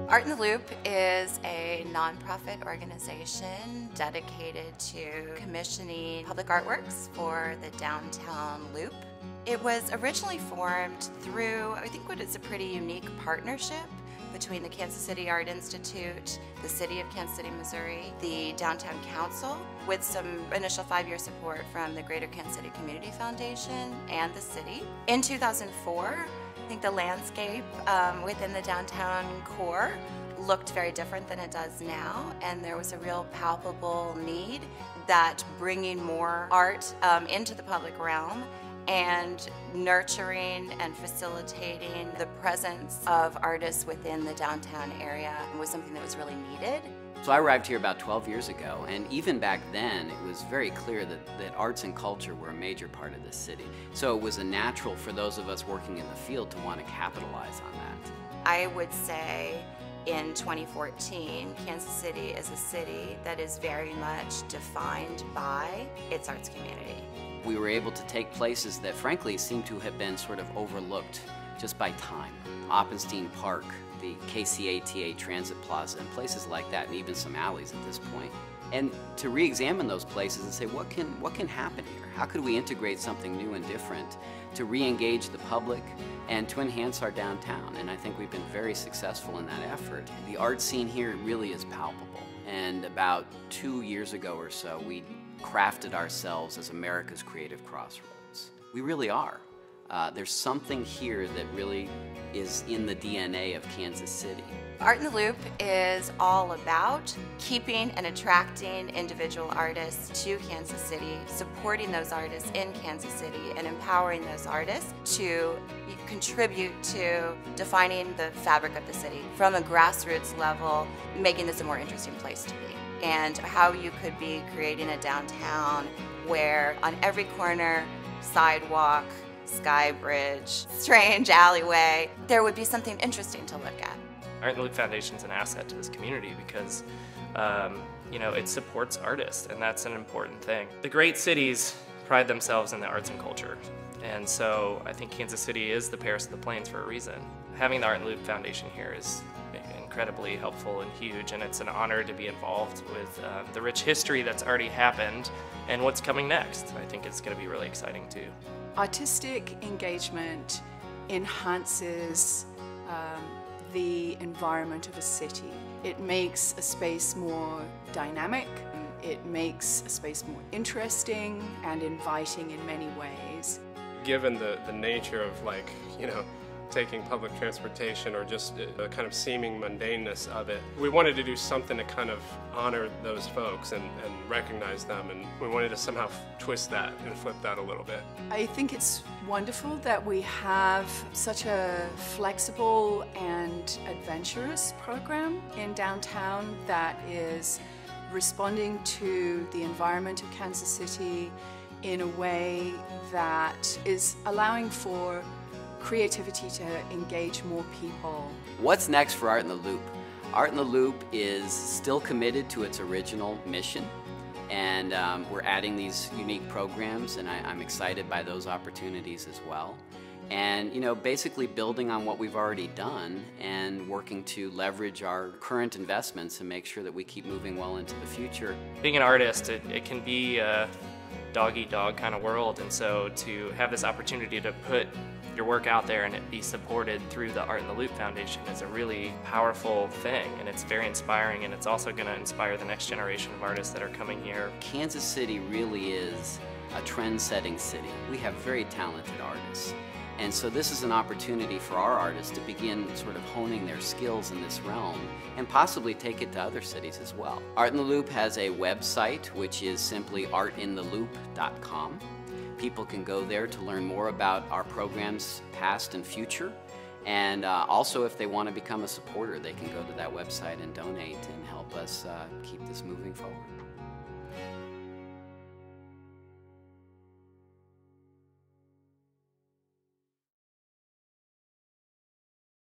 Art in the Loop is a nonprofit organization dedicated to commissioning public artworks for the downtown loop. It was originally formed through, I think, what is a pretty unique partnership between the Kansas City Art Institute, the City of Kansas City, Missouri, the Downtown Council, with some initial 5-year support from the Greater Kansas City Community Foundation and the city. In 2004, I think the landscape within the downtown core looked very different than it does now, and there was a real palpable need that bringing more art into the public realm and nurturing and facilitating the presence of artists within the downtown area was something that was really needed. So I arrived here about 12 years ago, and even back then it was very clear that arts and culture were a major part of this city. So it was a natural for those of us working in the field to want to capitalize on that. I would say in 2014, Kansas City is a city that is very much defined by its arts community. We were able to take places that frankly seem to have been sort of overlooked just by time. Oppenstein Park, the KCATA Transit Plaza, and places like that, and even some alleys at this point. And to re-examine those places and say, what can happen here? How could we integrate something new and different to re-engage the public and to enhance our downtown? And I think we've been very successful in that effort. The art scene here really is palpable. And about 2 years ago or so, we crafted ourselves as America's creative crossroads. We really are. There's something here that really is in the DNA of Kansas City. Art in the Loop is all about keeping and attracting individual artists to Kansas City, supporting those artists in Kansas City, and empowering those artists to contribute to defining the fabric of the city from a grassroots level, making this a more interesting place to be. And how you could be creating a downtown where on every corner, sidewalk, sky bridge, strange alleyway, there would be something interesting to look at. Art in the Loop Foundation is an asset to this community because it supports artists, and that's an important thing. The great cities pride themselves in the arts and culture, and so I think Kansas City is the Paris of the Plains for a reason. Having the Art in the Loop Foundation here is incredibly helpful and huge, and it's an honor to be involved with the rich history that's already happened and what's coming next. I think it's going to be really exciting too. Artistic engagement enhances the environment of a city. It makes a space more dynamic, it makes a space more interesting and inviting in many ways. Given the nature of taking public transportation or just the kind of seeming mundaneness of it, we wanted to do something to kind of honor those folks and recognize them, and we wanted to somehow twist that and flip that a little bit. I think it's wonderful that we have such a flexible and adventurous program in downtown that is responding to the environment of Kansas City in a way that is allowing for creativity to engage more people. What's next for Art in the Loop? Art in the Loop is still committed to its original mission, and we're adding these unique programs, and I'm excited by those opportunities as well. And basically building on what we've already done and working to leverage our current investments and make sure that we keep moving well into the future. Being an artist, it can be a dog-eat-dog kind of world, and so to have this opportunity to put your work out there and it be supported through the Art in the Loop Foundation is a really powerful thing, and it's very inspiring, and it's also going to inspire the next generation of artists that are coming here. Kansas City really is a trend-setting city. We have very talented artists, and so this is an opportunity for our artists to begin sort of honing their skills in this realm and possibly take it to other cities as well. Art in the Loop has a website which is simply artintheloop.com. People can go there to learn more about our programs past and future, and also if they want to become a supporter, they can go to that website and donate and help us keep this moving forward.